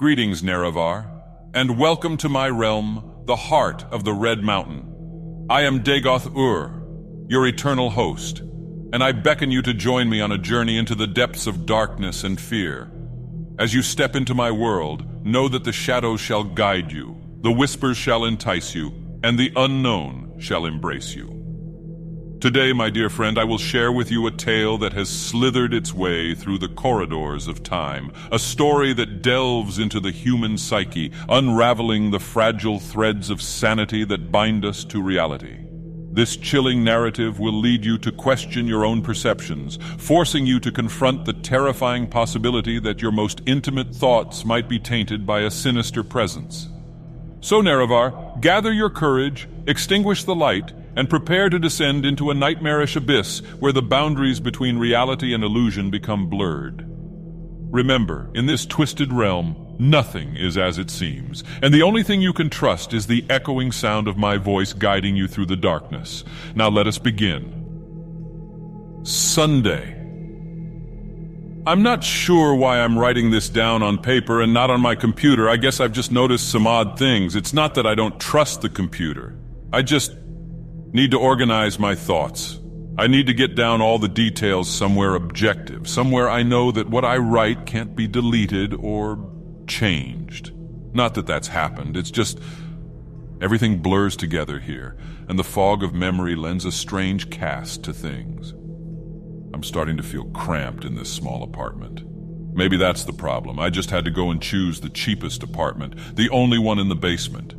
Greetings, Nerevar, and welcome to my realm, the heart of the Red Mountain. I am Dagoth Ur, your eternal host, and I beckon you to join me on a journey into the depths of darkness and fear. As you step into my world, know that the shadows shall guide you, the whispers shall entice you, and the unknown shall embrace you. Today, my dear friend, I will share with you a tale that has slithered its way through the corridors of time, a story that delves into the human psyche, unraveling the fragile threads of sanity that bind us to reality. This chilling narrative will lead you to question your own perceptions, forcing you to confront the terrifying possibility that your most intimate thoughts might be tainted by a sinister presence. So, Nerevar, gather your courage, extinguish the light, and prepare to descend into a nightmarish abyss where the boundaries between reality and illusion become blurred. Remember, in this twisted realm, nothing is as it seems, and the only thing you can trust is the echoing sound of my voice guiding you through the darkness. Now let us begin. Sunday. I'm not sure why I'm writing this down on paper and not on my computer. I guess I've just noticed some odd things. It's not that I don't trust the computer. I just need to organize my thoughts. I need to get down all the details somewhere objective, somewhere I know that what I write can't be deleted or changed. Not that that's happened, it's just everything blurs together here, and the fog of memory lends a strange cast to things. I'm starting to feel cramped in this small apartment. Maybe that's the problem. I just had to go and choose the cheapest apartment, the only one in the basement.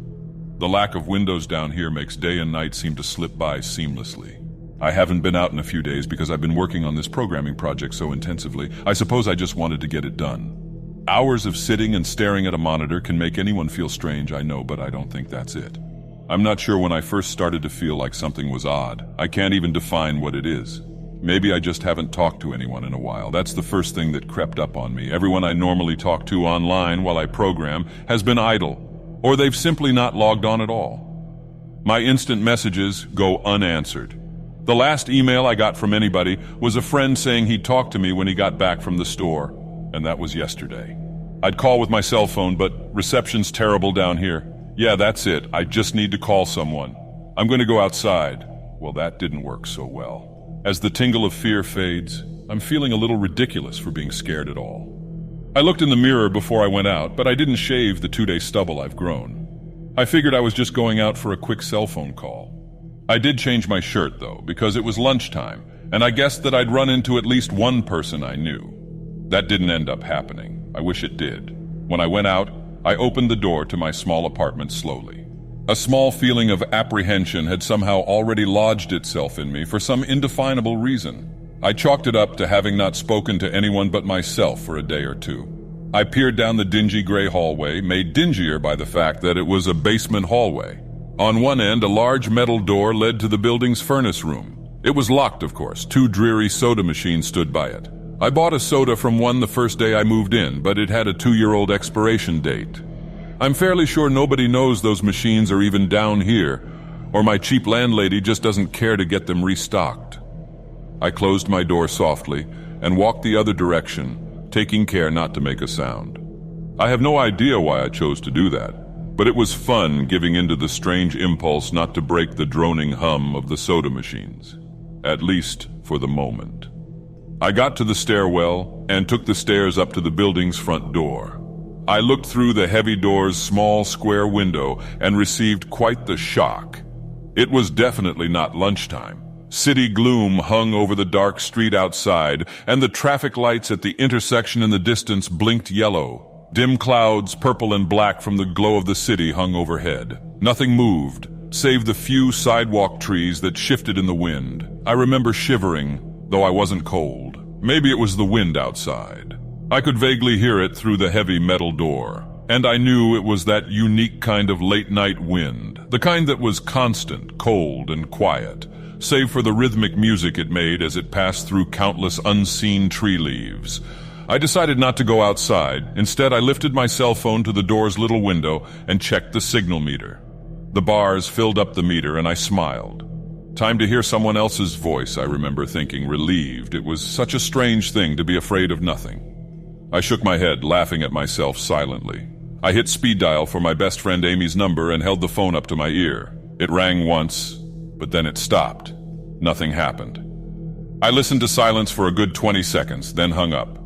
The lack of windows down here makes day and night seem to slip by seamlessly. I haven't been out in a few days because I've been working on this programming project so intensively. I suppose I just wanted to get it done. Hours of sitting and staring at a monitor can make anyone feel strange, I know, but I don't think that's it. I'm not sure when I first started to feel like something was odd. I can't even define what it is. Maybe I just haven't talked to anyone in a while. That's the first thing that crept up on me. Everyone I normally talk to online while I program has been idle, or they've simply not logged on at all. My instant messages go unanswered. The last email I got from anybody was a friend saying he'd talk to me when he got back from the store, and that was yesterday. I'd call with my cell phone, but reception's terrible down here. Yeah, that's it. I just need to call someone. I'm going to go outside. Well, that didn't work so well. As the tingle of fear fades, I'm feeling a little ridiculous for being scared at all. I looked in the mirror before I went out, but I didn't shave the 2-day stubble I've grown. I figured I was just going out for a quick cell phone call. I did change my shirt, though, because it was lunchtime, and I guessed that I'd run into at least one person I knew. That didn't end up happening. I wish it did. When I went out, I opened the door to my small apartment slowly. A small feeling of apprehension had somehow already lodged itself in me for some indefinable reason. I chalked it up to having not spoken to anyone but myself for a day or two. I peered down the dingy gray hallway, made dingier by the fact that it was a basement hallway. On one end, a large metal door led to the building's furnace room. It was locked, of course. 2 dreary soda machines stood by it. I bought a soda from one the first day I moved in, but it had a 2-year-old expiration date. I'm fairly sure nobody knows those machines are even down here, or my cheap landlady just doesn't care to get them restocked. I closed my door softly and walked the other direction, taking care not to make a sound. I have no idea why I chose to do that, but it was fun giving into the strange impulse not to break the droning hum of the soda machines, at least for the moment. I got to the stairwell and took the stairs up to the building's front door. I looked through the heavy door's small square window and received quite the shock. It was definitely not lunchtime. City gloom hung over the dark street outside, and the traffic lights at the intersection in the distance blinked yellow. Dim clouds, purple and black from the glow of the city, hung overhead. Nothing moved, save the few sidewalk trees that shifted in the wind. I remember shivering, though I wasn't cold. Maybe it was the wind outside. I could vaguely hear it through the heavy metal door, and I knew it was that unique kind of late-night wind, the kind that was constant, cold, and quiet, save for the rhythmic music it made as it passed through countless unseen tree leaves. I decided not to go outside. Instead, I lifted my cell phone to the door's little window and checked the signal meter. The bars filled up the meter, and I smiled. Time to hear someone else's voice, I remember thinking, relieved. It was such a strange thing to be afraid of nothing. I shook my head, laughing at myself silently. I hit speed dial for my best friend Amy's number and held the phone up to my ear. It rang once, but then it stopped. Nothing happened. I listened to silence for a good 20 seconds, then hung up.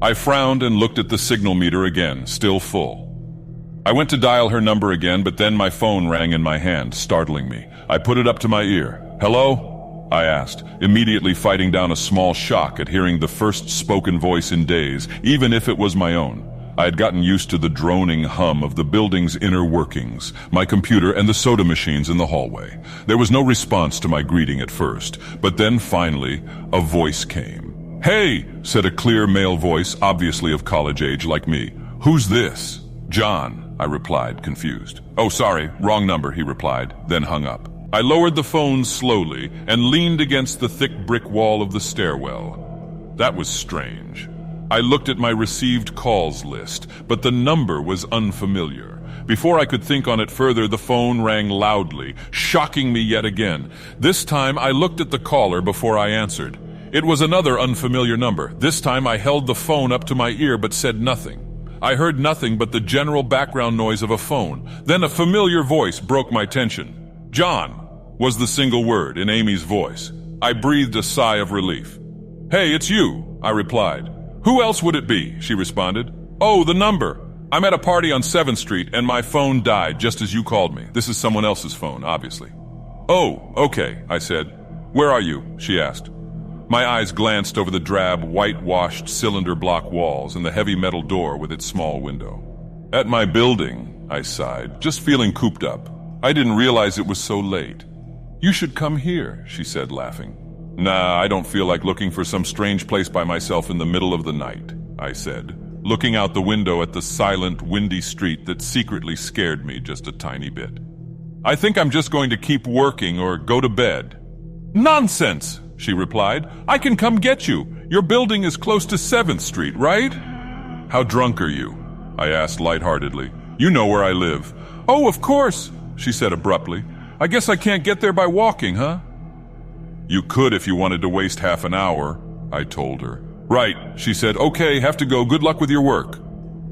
I frowned and looked at the signal meter again, still full. I went to dial her number again, but then my phone rang in my hand, startling me. I put it up to my ear. "Hello?" I asked, immediately fighting down a small shock at hearing the first spoken voice in days, even if it was my own. I had gotten used to the droning hum of the building's inner workings, my computer and the soda machines in the hallway. There was no response to my greeting at first, but then finally, a voice came. "Hey," said a clear male voice, obviously of college age like me. "Who's this?" "John," I replied, confused. "Oh, sorry, wrong number," he replied, then hung up. I lowered the phone slowly and leaned against the thick brick wall of the stairwell. That was strange. I looked at my received calls list, but the number was unfamiliar. Before I could think on it further, the phone rang loudly, shocking me yet again. This time I looked at the caller before I answered. It was another unfamiliar number. This time I held the phone up to my ear but said nothing. I heard nothing but the general background noise of a phone. Then a familiar voice broke my tension. "John," was the single word in Amy's voice. I breathed a sigh of relief. "Hey, it's you," I replied. "Who else would it be?" she responded. "Oh, the number. I'm at a party on 7th Street and my phone died just as you called me. This is someone else's phone, obviously." "Oh, okay," I said. "Where are you?" she asked. My eyes glanced over the drab, whitewashed cylinder block walls and the heavy metal door with its small window. "At my building," I sighed, just feeling cooped up. I didn't realize it was so late. "You should come here," she said, laughing. "Nah, I don't feel like looking for some strange place by myself in the middle of the night," I said, looking out the window at the silent, windy street that secretly scared me just a tiny bit. "I think I'm just going to keep working or go to bed." "Nonsense," she replied. "I can come get you. Your building is close to 7th Street, right?" "How drunk are you?" I asked lightheartedly. "You know where I live." "Oh, of course," she said abruptly. "I guess I can't get there by walking, huh?" "You could if you wanted to waste half an hour," I told her. "Right," she said. "Okay, have to go. Good luck with your work."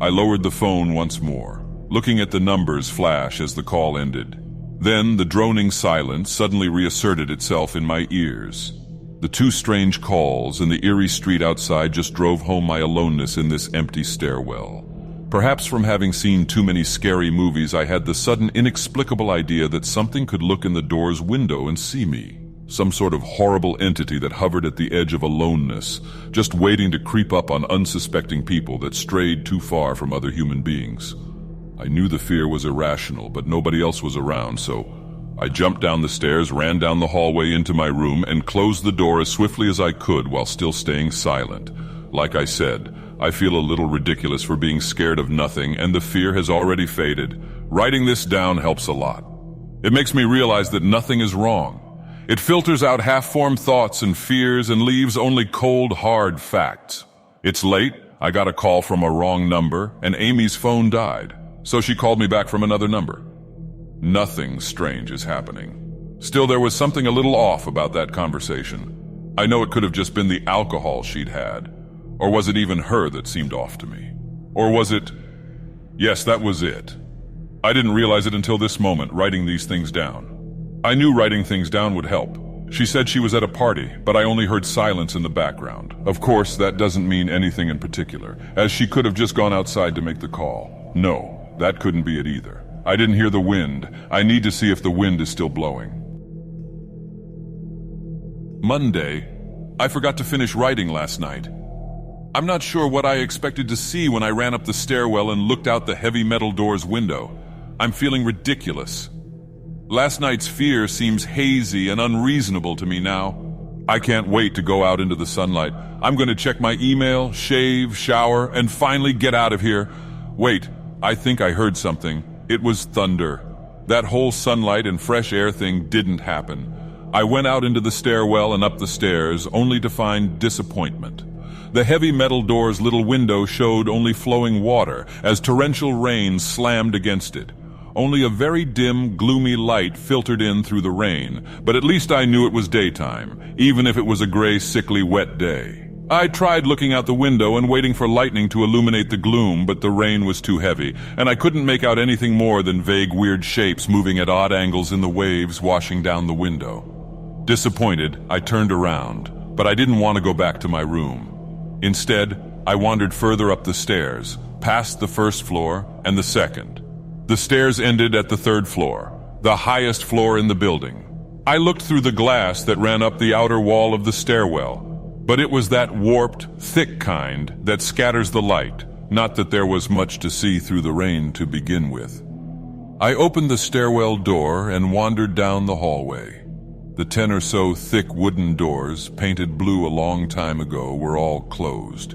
I lowered the phone once more, looking at the numbers flash as the call ended. Then the droning silence suddenly reasserted itself in my ears. The two strange calls and the eerie street outside just drove home my aloneness in this empty stairwell. Perhaps from having seen too many scary movies, I had the sudden inexplicable idea that something could look in the door's window and see me. Some sort of horrible entity that hovered at the edge of aloneness, just waiting to creep up on unsuspecting people that strayed too far from other human beings. I knew the fear was irrational, but nobody else was around, so I jumped down the stairs, ran down the hallway into my room, and closed the door as swiftly as I could while still staying silent. Like I said, I feel a little ridiculous for being scared of nothing, and the fear has already faded. Writing this down helps a lot. It makes me realize that nothing is wrong. It filters out half-formed thoughts and fears and leaves only cold, hard facts. It's late, I got a call from a wrong number, and Amy's phone died, so she called me back from another number. Nothing strange is happening. Still, there was something a little off about that conversation. I know it could have just been the alcohol she'd had. Or was it even her that seemed off to me? Or was it... Yes, that was it. I didn't realize it until this moment, writing these things down. I knew writing things down would help. She said she was at a party, but I only heard silence in the background. Of course, that doesn't mean anything in particular, as she could have just gone outside to make the call. No, that couldn't be it either. I didn't hear the wind. I need to see if the wind is still blowing. Monday. I forgot to finish writing last night. I'm not sure what I expected to see when I ran up the stairwell and looked out the heavy metal door's window. I'm feeling ridiculous. Last night's fear seems hazy and unreasonable to me now. I can't wait to go out into the sunlight. I'm going to check my email, shave, shower, and finally get out of here. Wait, I think I heard something. It was thunder. That whole sunlight and fresh air thing didn't happen. I went out into the stairwell and up the stairs, only to find disappointment. The heavy metal door's little window showed only flowing water as torrential rain slammed against it. Only a very dim, gloomy light filtered in through the rain, but at least I knew it was daytime, even if it was a gray, sickly, wet day. I tried looking out the window and waiting for lightning to illuminate the gloom, but the rain was too heavy, and I couldn't make out anything more than vague weird shapes moving at odd angles in the waves washing down the window. Disappointed, I turned around, but I didn't want to go back to my room. Instead, I wandered further up the stairs, past the first floor and the second. The stairs ended at the third floor, the highest floor in the building. I looked through the glass that ran up the outer wall of the stairwell, but it was that warped, thick kind that scatters the light, not that there was much to see through the rain to begin with. I opened the stairwell door and wandered down the hallway. The 10 or so thick wooden doors, painted blue a long time ago, were all closed.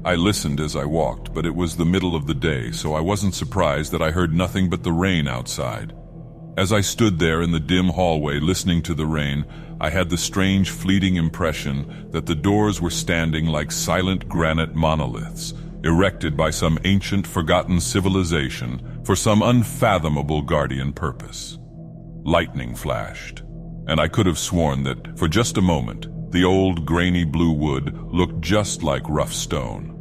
I listened as I walked, but it was the middle of the day, so I wasn't surprised that I heard nothing but the rain outside. As I stood there in the dim hallway listening to the rain, I had the strange fleeting impression that the doors were standing like silent granite monoliths, erected by some ancient forgotten civilization for some unfathomable guardian purpose. Lightning flashed, and I could have sworn that, for just a moment, the old grainy blue wood looked just like rough stone.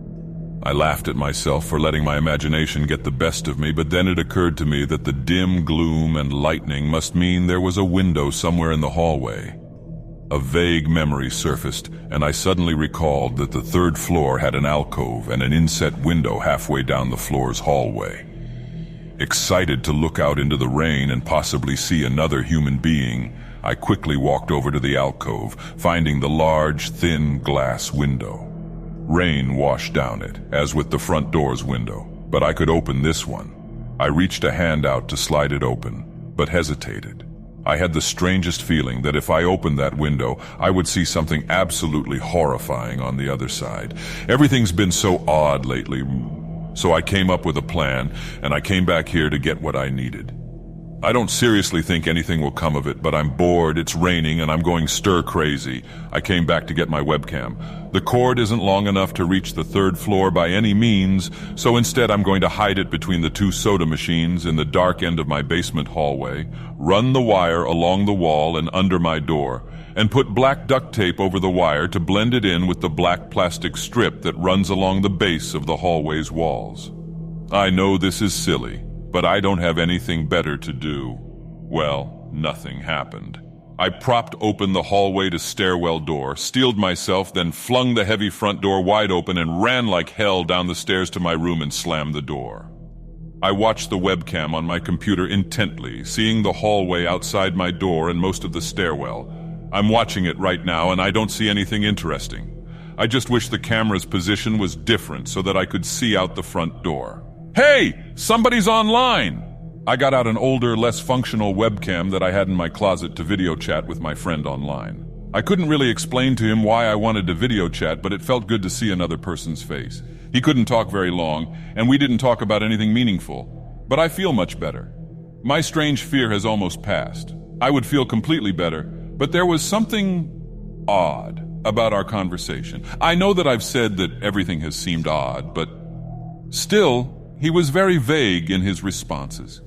I laughed at myself for letting my imagination get the best of me, but then it occurred to me that the dim gloom and lightning must mean there was a window somewhere in the hallway. A vague memory surfaced, and I suddenly recalled that the third floor had an alcove and an inset window halfway down the floor's hallway. Excited to look out into the rain and possibly see another human being, I quickly walked over to the alcove, finding the large, thin glass window. Rain washed down it, as with the front door's window, but I could open this one. I reached a hand out to slide it open, but hesitated. I had the strangest feeling that if I opened that window, I would see something absolutely horrifying on the other side. Everything's been so odd lately, so I came up with a plan, and I came back here to get what I needed. I don't seriously think anything will come of it, but I'm bored, it's raining, and I'm going stir-crazy. I came back to get my webcam. The cord isn't long enough to reach the third floor by any means, so instead I'm going to hide it between the 2 soda machines in the dark end of my basement hallway, run the wire along the wall and under my door, and put black duct tape over the wire to blend it in with the black plastic strip that runs along the base of the hallway's walls. I know this is silly, but I don't have anything better to do. Well, nothing happened. I propped open the hallway to stairwell door, steeled myself, then flung the heavy front door wide open and ran like hell down the stairs to my room and slammed the door. I watched the webcam on my computer intently, seeing the hallway outside my door and most of the stairwell. I'm watching it right now and I don't see anything interesting. I just wish the camera's position was different so that I could see out the front door. Hey, somebody's online! I got out an older, less functional webcam that I had in my closet to video chat with my friend online. I couldn't really explain to him why I wanted to video chat, but it felt good to see another person's face. He couldn't talk very long, and we didn't talk about anything meaningful. But I feel much better. My strange fear has almost passed. I would feel completely better, but there was something odd about our conversation. I know that I've said that everything has seemed odd, but still, he was very vague in his responses.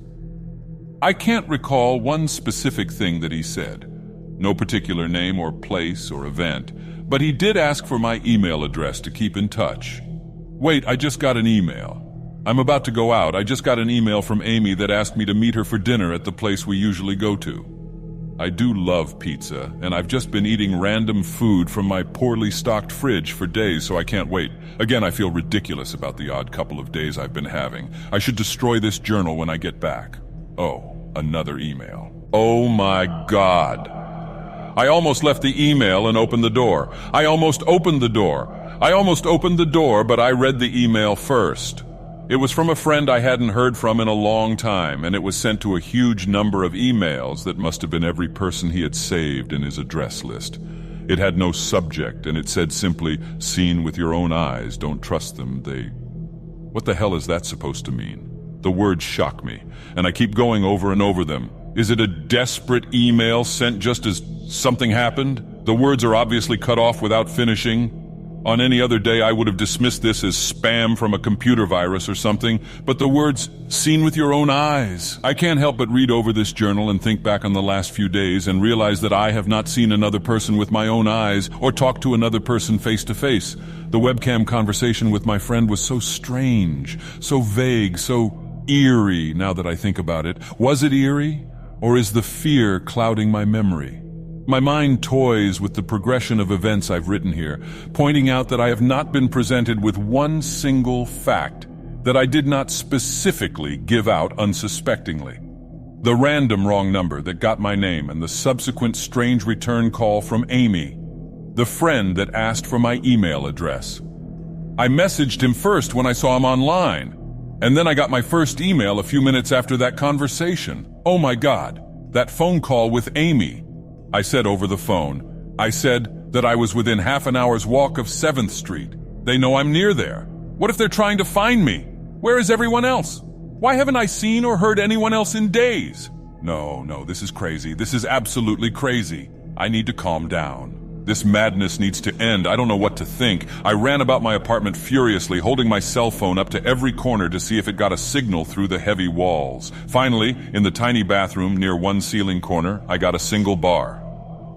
I can't recall one specific thing that he said, no particular name or place or event, but he did ask for my email address to keep in touch. Wait, I just got an email. I'm about to go out. I just got an email from Amy that asked me to meet her for dinner at the place we usually go to. I do love pizza, and I've just been eating random food from my poorly stocked fridge for days, so I can't wait. Again, I feel ridiculous about the odd couple of days I've been having. I should destroy this journal when I get back. Oh, another email. Oh my God. I almost left the email and opened the door. I almost opened the door. I almost opened the door, but I read the email first. It was from a friend I hadn't heard from in a long time, and it was sent to a huge number of emails that must have been every person he had saved in his address list. It had no subject, and it said simply, "Seen with your own eyes, don't trust them, they..." What the hell is that supposed to mean? The words shock me, and I keep going over and over them. Is it a desperate email sent just as something happened? The words are obviously cut off without finishing. On any other day, I would have dismissed this as spam from a computer virus or something, but the words, "seen with your own eyes." I can't help but read over this journal and think back on the last few days and realize that I have not seen another person with my own eyes or talked to another person face to face. The webcam conversation with my friend was so strange, so vague, so eerie now that I think about it. Was it eerie? Or is the fear clouding my memory? My mind toys with the progression of events I've written here, pointing out that I have not been presented with one single fact that I did not specifically give out unsuspectingly. The random wrong number that got my name and the subsequent strange return call from Amy, the friend that asked for my email address. I messaged him first when I saw him online, and then I got my first email a few minutes after that conversation. Oh my God, that phone call with Amy. I said over the phone. I said that I was within half an hour's walk of 7th Street. They know I'm near there. What if they're trying to find me? Where is everyone else? Why haven't I seen or heard anyone else in days? No, this is crazy. This is absolutely crazy. I need to calm down. This madness needs to end. I don't know what to think. I ran about my apartment furiously, holding my cell phone up to every corner to see if it got a signal through the heavy walls. Finally, in the tiny bathroom near one ceiling corner, I got a single bar.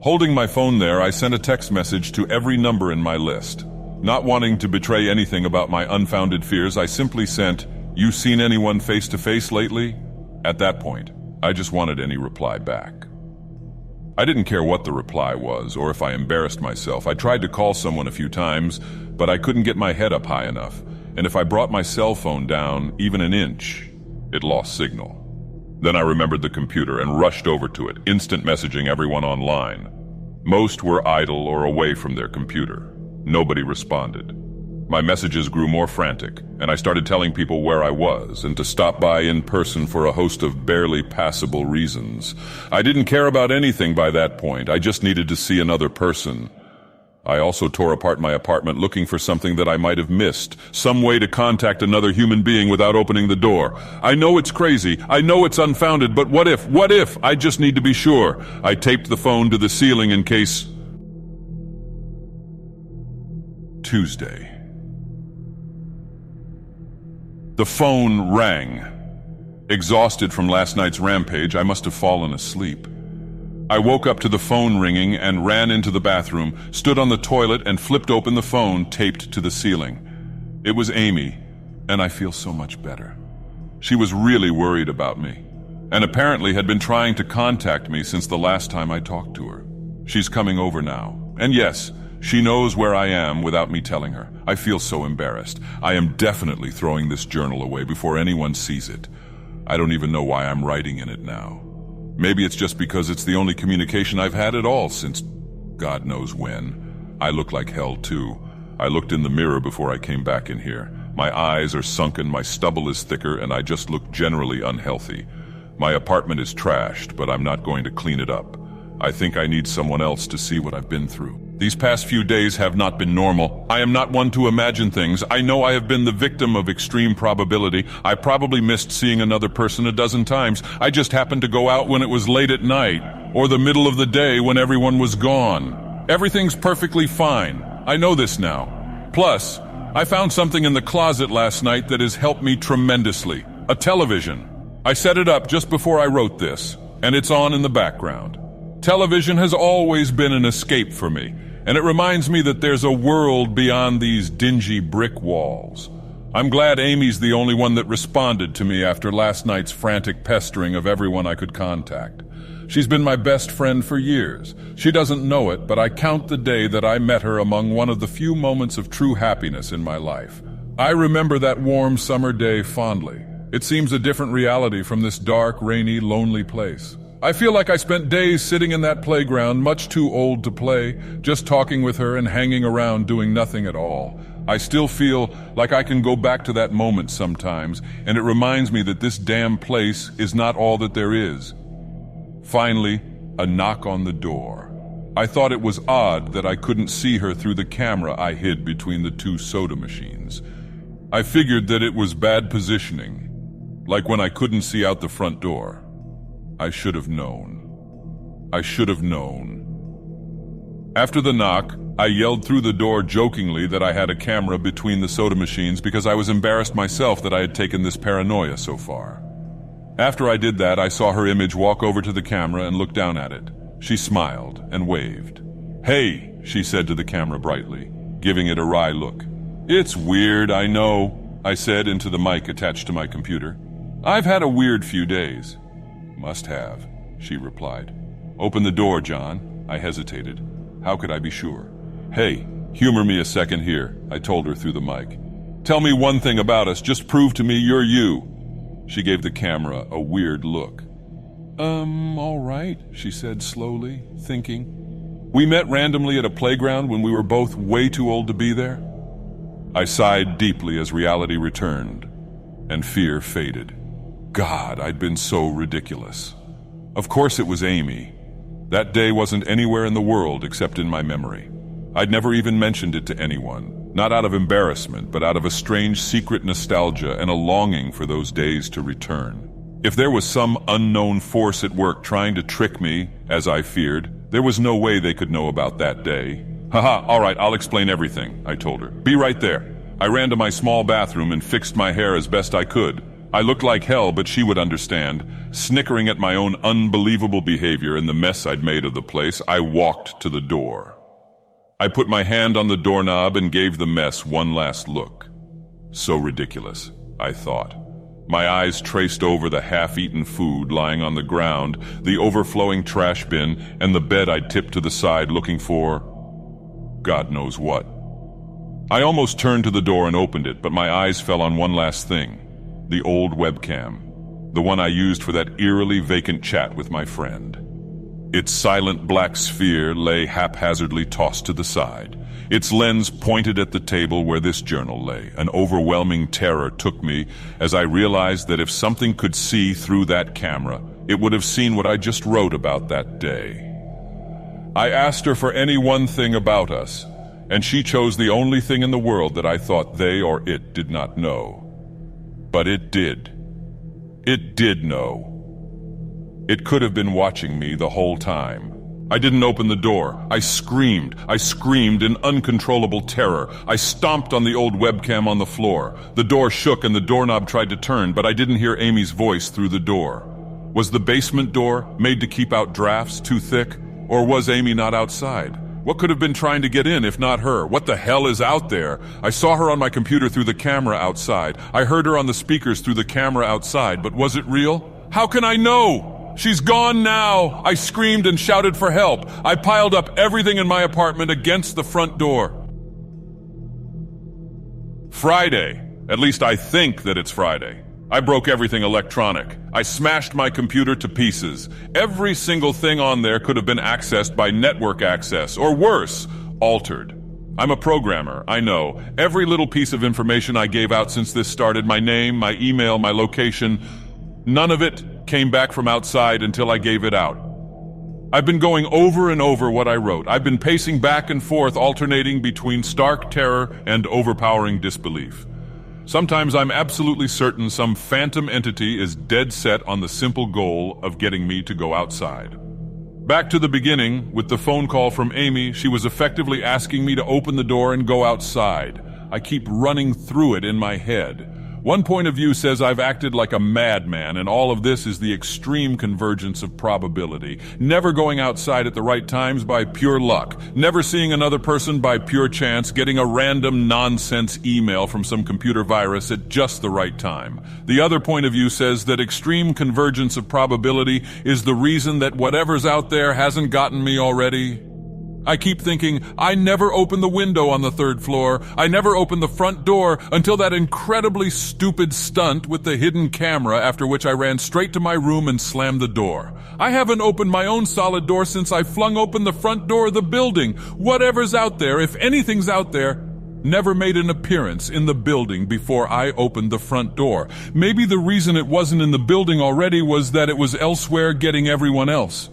Holding my phone there, I sent a text message to every number in my list. Not wanting to betray anything about my unfounded fears, I simply sent, "You seen anyone face to face lately?" At that point, I just wanted any reply back. I didn't care what the reply was or if I embarrassed myself. I tried to call someone a few times, but I couldn't get my head up high enough. And if I brought my cell phone down even an inch, it lost signal. Then I remembered the computer and rushed over to it, instant messaging everyone online. Most were idle or away from their computer. Nobody responded. My messages grew more frantic, and I started telling people where I was and to stop by in person for a host of barely passable reasons. I didn't care about anything by that point. I just needed to see another person. I also tore apart my apartment looking for something that I might have missed, some way to contact another human being without opening the door. I know it's crazy. I know it's unfounded, but what if? What if? I just need to be sure. I taped the phone to the ceiling in case... Tuesday. The phone rang. Exhausted from last night's rampage, I must have fallen asleep. I woke up to the phone ringing and ran into the bathroom, stood on the toilet and flipped open the phone taped to the ceiling. It was Amy, and I feel so much better. She was really worried about me, and apparently had been trying to contact me since the last time I talked to her. She's coming over now, and yes, she knows where I am without me telling her. I feel so embarrassed. I am definitely throwing this journal away before anyone sees it. I don't even know why I'm writing in it now. Maybe it's just because it's the only communication I've had at all since God knows when. I look like hell too. I looked in the mirror before I came back in here. My eyes are sunken, my stubble is thicker, and I just look generally unhealthy. My apartment is trashed, but I'm not going to clean it up. I think I need someone else to see what I've been through. These past few days have not been normal. I am not one to imagine things. I know I have been the victim of extreme probability. I probably missed seeing another person a dozen times. I just happened to go out when it was late at night, or the middle of the day when everyone was gone. Everything's perfectly fine. I know this now. Plus, I found something in the closet last night that has helped me tremendously. A television. I set it up just before I wrote this, and it's on in the background. Television has always been an escape for me, and it reminds me that there's a world beyond these dingy brick walls. I'm glad Amy's the only one that responded to me after last night's frantic pestering of everyone I could contact. She's been my best friend for years. She doesn't know it, but I count the day that I met her among one of the few moments of true happiness in my life. I remember that warm summer day fondly. It seems a different reality from this dark, rainy, lonely place. I feel like I spent days sitting in that playground, much too old to play, just talking with her and hanging around doing nothing at all. I still feel like I can go back to that moment sometimes, and it reminds me that this damn place is not all that there is. Finally, a knock on the door. I thought it was odd that I couldn't see her through the camera I hid between the two soda machines. I figured that it was bad positioning, like when I couldn't see out the front door. I should have known. I should have known. After the knock, I yelled through the door jokingly that I had a camera between the soda machines because I was embarrassed myself that I had taken this paranoia so far. After I did that, I saw her image walk over to the camera and look down at it. She smiled and waved. "Hey," she said to the camera brightly, giving it a wry look. "It's weird, I know," I said into the mic attached to my computer. "I've had a weird few days." "Must have," she replied. "Open the door, John." I hesitated. How could I be sure? "Hey, humor me a second here," I told her through the mic. "Tell me one thing about us. Just prove to me you're you." She gave the camera a weird look. All right," she said slowly, thinking. "We met randomly at a playground when we were both way too old to be there." I sighed deeply as reality returned, and fear faded. God, I'd been so ridiculous. Of course it was Amy. That day wasn't anywhere in the world except in my memory. I'd never even mentioned it to anyone, not out of embarrassment, but out of a strange secret nostalgia and a longing for those days to return. If there was some unknown force at work trying to trick me, as I feared, there was no way they could know about that day. "Haha, all right, I'll explain everything," I told her. "Be right there." I ran to my small bathroom and fixed my hair as best I could. I looked like hell, but she would understand. Snickering at my own unbelievable behavior and the mess I'd made of the place, I walked to the door. I put my hand on the doorknob and gave the mess one last look. So ridiculous, I thought. My eyes traced over the half-eaten food lying on the ground, the overflowing trash bin, and the bed I'd tipped to the side looking for God knows what. I almost turned to the door and opened it, but my eyes fell on one last thing. The old webcam. The one I used for that eerily vacant chat with my friend. Its silent black sphere lay haphazardly tossed to the side. Its lens pointed at the table where this journal lay. An overwhelming terror took me as I realized that if something could see through that camera, it would have seen what I just wrote about that day. I asked her for any one thing about us, and she chose the only thing in the world that I thought they or it did not know. But it did. It did know. It could have been watching me the whole time. I didn't open the door. I screamed in uncontrollable terror. I stomped on the old webcam on the floor. The door shook and the doorknob tried to turn, but I didn't hear Amy's voice through the door. Was the basement door, made to keep out drafts, too thick? Or was Amy not outside? What could have been trying to get in if not her? What the hell is out there? I saw her on my computer through the camera outside. I heard her on the speakers through the camera outside, but was it real? How can I know? She's gone now! I screamed and shouted for help. I piled up everything in my apartment against the front door. Friday. At least I think that it's Friday. I broke everything electronic. I smashed my computer to pieces. Every single thing on there could have been accessed by network access, or worse, altered. I'm a programmer, I know. Every little piece of information I gave out since this started, my name, my email, my location, none of it came back from outside until I gave it out. I've been going over and over what I wrote. I've been pacing back and forth, alternating between stark terror and overpowering disbelief. Sometimes I'm absolutely certain some phantom entity is dead set on the simple goal of getting me to go outside. Back to the beginning, with the phone call from Amy, she was effectively asking me to open the door and go outside. I keep running through it in my head. One point of view says I've acted like a madman, and all of this is the extreme convergence of probability. Never going outside at the right times by pure luck. Never seeing another person by pure chance. Getting a random nonsense email from some computer virus at just the right time. The other point of view says that extreme convergence of probability is the reason that whatever's out there hasn't gotten me already. I keep thinking, I never opened the window on the third floor. I never opened the front door until that incredibly stupid stunt with the hidden camera, after which I ran straight to my room and slammed the door. I haven't opened my own solid door since I flung open the front door of the building. Whatever's out there, if anything's out there, never made an appearance in the building before I opened the front door. Maybe the reason it wasn't in the building already was that it was elsewhere getting everyone else.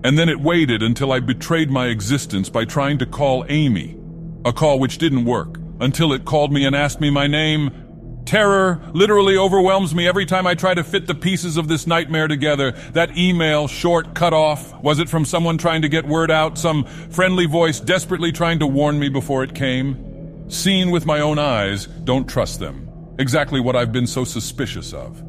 And then it waited until I betrayed my existence by trying to call Amy. A call which didn't work, until it called me and asked me my name Terror literally overwhelms me every time I try to fit the pieces of this nightmare together. That email, short, cut off. Was it from someone trying to get word out? Some friendly voice desperately trying to warn me before it came? Seen with my own eyes, don't trust them. Exactly what I've been so suspicious of.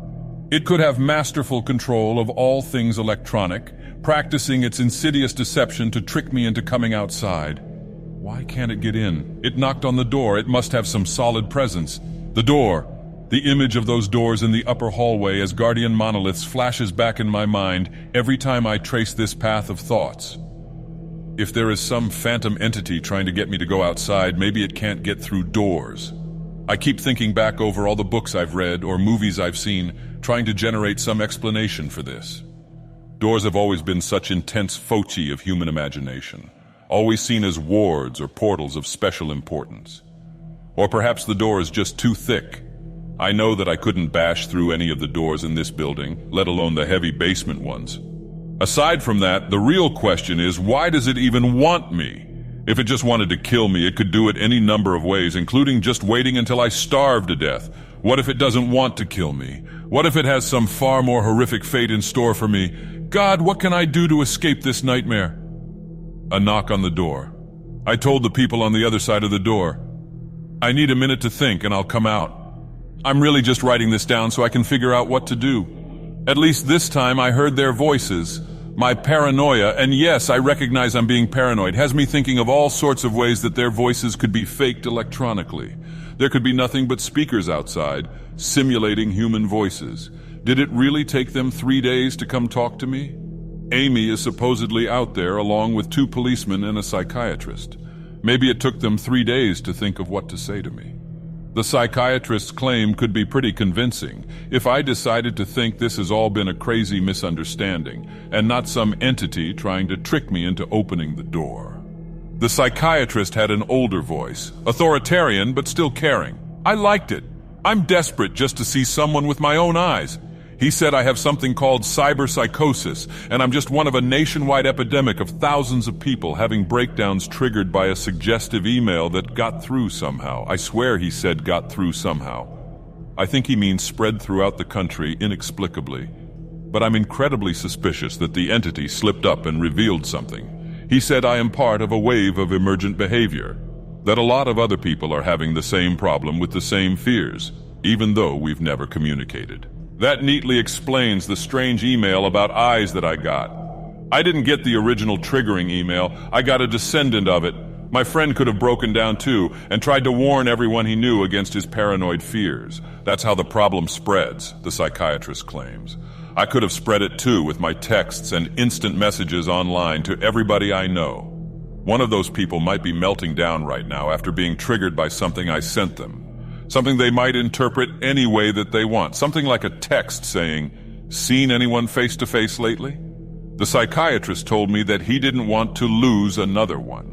It could have masterful control of all things electronic, practicing its insidious deception to trick me into coming outside. Why can't it get in? It knocked on the door. It must have some solid presence. The door. The image of those doors in the upper hallway as guardian monoliths flashes back in my mind every time I trace this path of thoughts. If there is some phantom entity trying to get me to go outside, maybe it can't get through doors. I keep thinking back over all the books I've read or movies I've seen, trying to generate some explanation for this. Doors have always been such intense foci of human imagination, always seen as wards or portals of special importance. Or perhaps the door is just too thick. I know that I couldn't bash through any of the doors in this building, let alone the heavy basement ones. Aside from that, the real question is, why does it even want me? If it just wanted to kill me, it could do it any number of ways, including just waiting until I starve to death. What if it doesn't want to kill me? What if it has some far more horrific fate in store for me? God, what can I do to escape this nightmare? A knock on the door. I told the people on the other side of the door, I need a minute to think and I'll come out. I'm really just writing this down so I can figure out what to do. At least this time I heard their voices. My paranoia, and yes, I recognize I'm being paranoid, has me thinking of all sorts of ways that their voices could be faked electronically. There could be nothing but speakers outside, simulating human voices. Did it really take them 3 days to come talk to me? Amy is supposedly out there along with 2 policemen and a psychiatrist. Maybe it took them 3 days to think of what to say to me. The psychiatrist's claim could be pretty convincing if I decided to think this has all been a crazy misunderstanding and not some entity trying to trick me into opening the door. The psychiatrist had an older voice, authoritarian but still caring. I liked it. I'm desperate just to see someone with my own eyes. He said I have something called psychosis, and I'm just one of a nationwide epidemic of thousands of people having breakdowns triggered by a suggestive email that got through somehow. I swear he said got through somehow. I think he means spread throughout the country inexplicably. But I'm incredibly suspicious that the entity slipped up and revealed something. He said I am part of a wave of emergent behavior, that a lot of other people are having the same problem with the same fears, even though we've never communicated. That neatly explains the strange email about eyes that I got. I didn't get the original triggering email. I got a descendant of it. My friend could have broken down too and tried to warn everyone he knew against his paranoid fears. That's how the problem spreads, the psychiatrist claims. I could have spread it too with my texts and instant messages online to everybody I know. One of those people might be melting down right now after being triggered by something I sent them. Something they might interpret any way that they want. Something like a text saying, "Seen anyone face to face lately?" The psychiatrist told me that he didn't want to lose another one.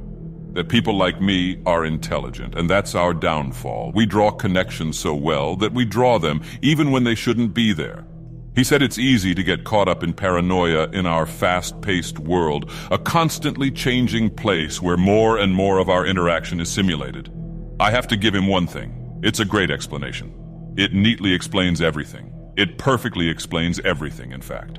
That people like me are intelligent, and that's our downfall. We draw connections so well that we draw them even when they shouldn't be there. He said it's easy to get caught up in paranoia in our fast-paced world, a constantly changing place where more and more of our interaction is simulated. I have to give him one thing. It's a great explanation. It neatly explains everything. It perfectly explains everything, in fact.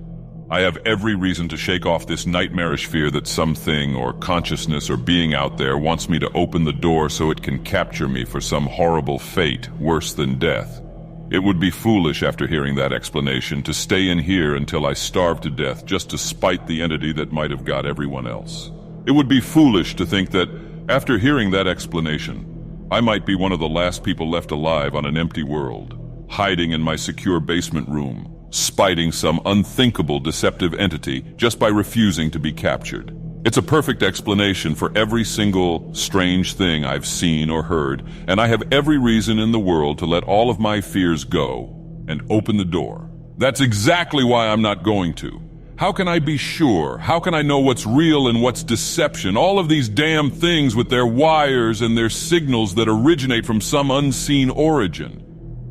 I have every reason to shake off this nightmarish fear that something or consciousness or being out there wants me to open the door so it can capture me for some horrible fate worse than death. It would be foolish after hearing that explanation to stay in here until I starve to death just to spite the entity that might have got everyone else. It would be foolish to think that after hearing that explanation, I might be one of the last people left alive on an empty world, hiding in my secure basement room, spiting some unthinkable deceptive entity just by refusing to be captured. It's a perfect explanation for every single strange thing I've seen or heard, and I have every reason in the world to let all of my fears go and open the door. That's exactly why I'm not going to. How can I be sure? How can I know what's real and what's deception? All of these damn things with their wires and their signals that originate from some unseen origin.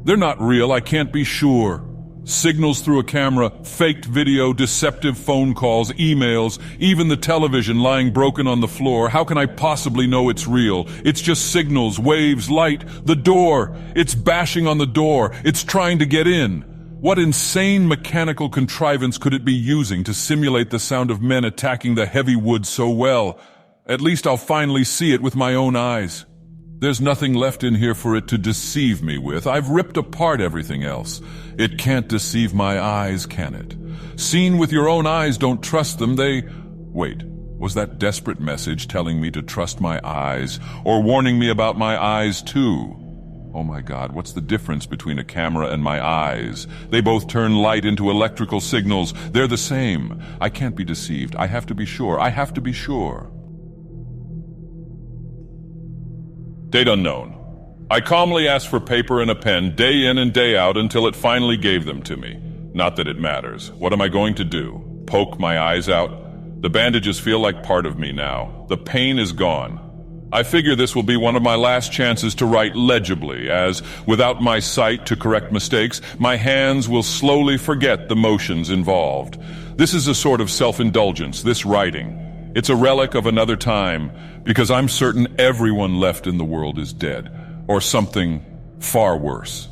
They're not real, I can't be sure. Signals through a camera, faked video, deceptive phone calls, emails, even the television lying broken on the floor. How can I possibly know it's real? It's just signals, waves, light. The door! It's bashing on the door. It's trying to get in. What insane mechanical contrivance could it be using to simulate the sound of men attacking the heavy wood so well? At least I'll finally see it with my own eyes. There's nothing left in here for it to deceive me with. I've ripped apart everything else. It can't deceive my eyes, can it? Seen with your own eyes, don't trust them. Wait, was that desperate message telling me to trust my eyes, or warning me about my eyes too? Oh my God, what's the difference between a camera and my eyes? They both turn light into electrical signals. They're the same. I can't be deceived. I have to be sure. I have to be sure. Date unknown. I calmly asked for paper and a pen day in and day out until it finally gave them to me. Not that it matters. What am I going to do? Poke my eyes out? The bandages feel like part of me now. The pain is gone. I figure this will be one of my last chances to write legibly, as, without my sight to correct mistakes, my hands will slowly forget the motions involved. This is a sort of self-indulgence, this writing. It's a relic of another time, because I'm certain everyone left in the world is dead, or something far worse.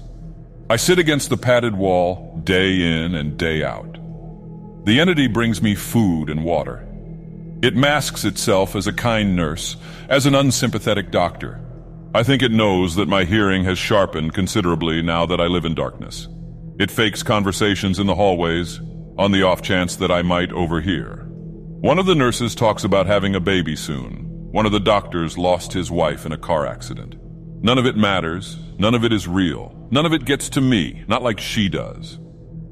I sit against the padded wall, day in and day out. The entity brings me food and water. It masks itself as a kind nurse, as an unsympathetic doctor. I think it knows that my hearing has sharpened considerably now that I live in darkness. It fakes conversations in the hallways, on the off chance that I might overhear. One of the nurses talks about having a baby soon. One of the doctors lost his wife in a car accident. None of it matters. None of it is real. None of it gets to me, not like she does.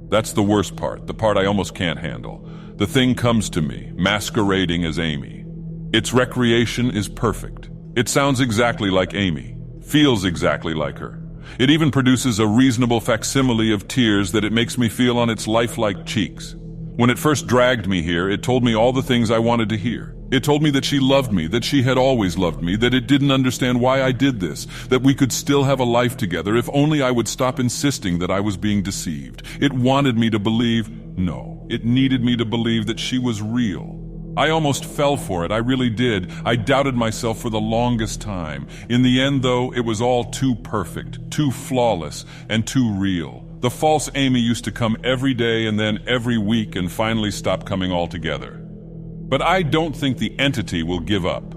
That's the worst part, the part I almost can't handle. The thing comes to me, masquerading as Amy. Its recreation is perfect. It sounds exactly like Amy, feels exactly like her. It even produces a reasonable facsimile of tears that it makes me feel on its lifelike cheeks. When it first dragged me here, it told me all the things I wanted to hear. It told me that she loved me, that she had always loved me, that it didn't understand why I did this, that we could still have a life together if only I would stop insisting that I was being deceived. It wanted me to believe, no, it needed me to believe that she was real. I almost fell for it, I really did. I doubted myself for the longest time. In the end, though, it was all too perfect, too flawless, and too real. The false Amy used to come every day and then every week and finally stop coming altogether. But I don't think the entity will give up.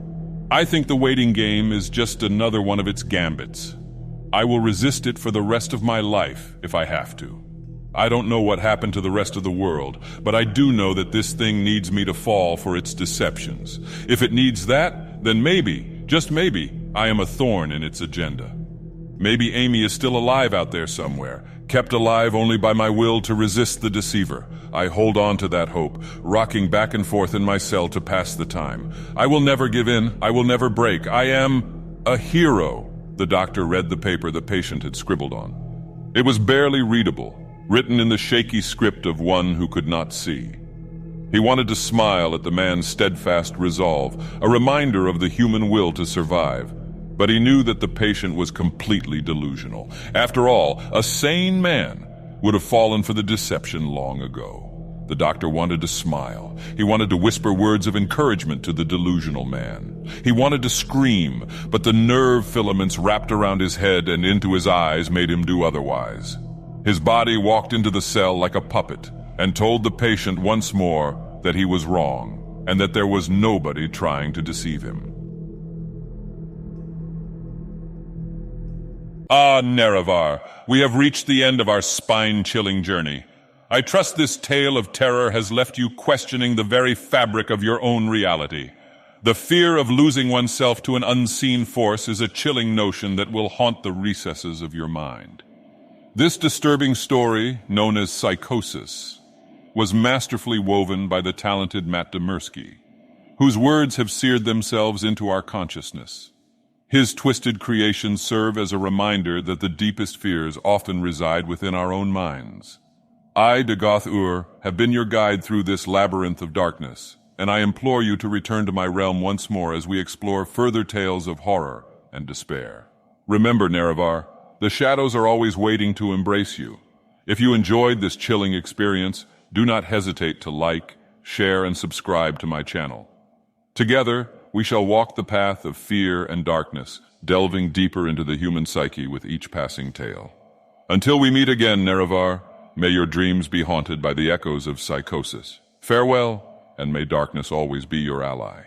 I think the waiting game is just another one of its gambits. I will resist it for the rest of my life if I have to. I don't know what happened to the rest of the world, but I do know that this thing needs me to fall for its deceptions. If it needs that, then maybe, just maybe, I am a thorn in its agenda. Maybe Amy is still alive out there somewhere, kept alive only by my will to resist the deceiver. I hold on to that hope, rocking back and forth in my cell to pass the time. I will never give in. I will never break. I am a hero. The doctor read the paper the patient had scribbled on. It was barely readable, written in the shaky script of one who could not see. He wanted to smile at the man's steadfast resolve, a reminder of the human will to survive. But he knew that the patient was completely delusional. After all, a sane man would have fallen for the deception long ago. The doctor wanted to smile. He wanted to whisper words of encouragement to the delusional man. He wanted to scream, but the nerve filaments wrapped around his head and into his eyes made him do otherwise. His body walked into the cell like a puppet and told the patient once more that he was wrong and that there was nobody trying to deceive him. Ah, Nerevar, we have reached the end of our spine-chilling journey. I trust this tale of terror has left you questioning the very fabric of your own reality. The fear of losing oneself to an unseen force is a chilling notion that will haunt the recesses of your mind. This disturbing story, known as Psychosis, was masterfully woven by the talented Matt Demersky, whose words have seared themselves into our consciousness. His twisted creations serve as a reminder that the deepest fears often reside within our own minds. I, Dagoth Ur, have been your guide through this labyrinth of darkness, and I implore you to return to my realm once more as we explore further tales of horror and despair. Remember, Nerevar, the shadows are always waiting to embrace you. If you enjoyed this chilling experience, do not hesitate to like, share, and subscribe to my channel. Together, we shall walk the path of fear and darkness, delving deeper into the human psyche with each passing tale. Until we meet again, Nerevar, may your dreams be haunted by the echoes of psychosis. Farewell, and may darkness always be your ally.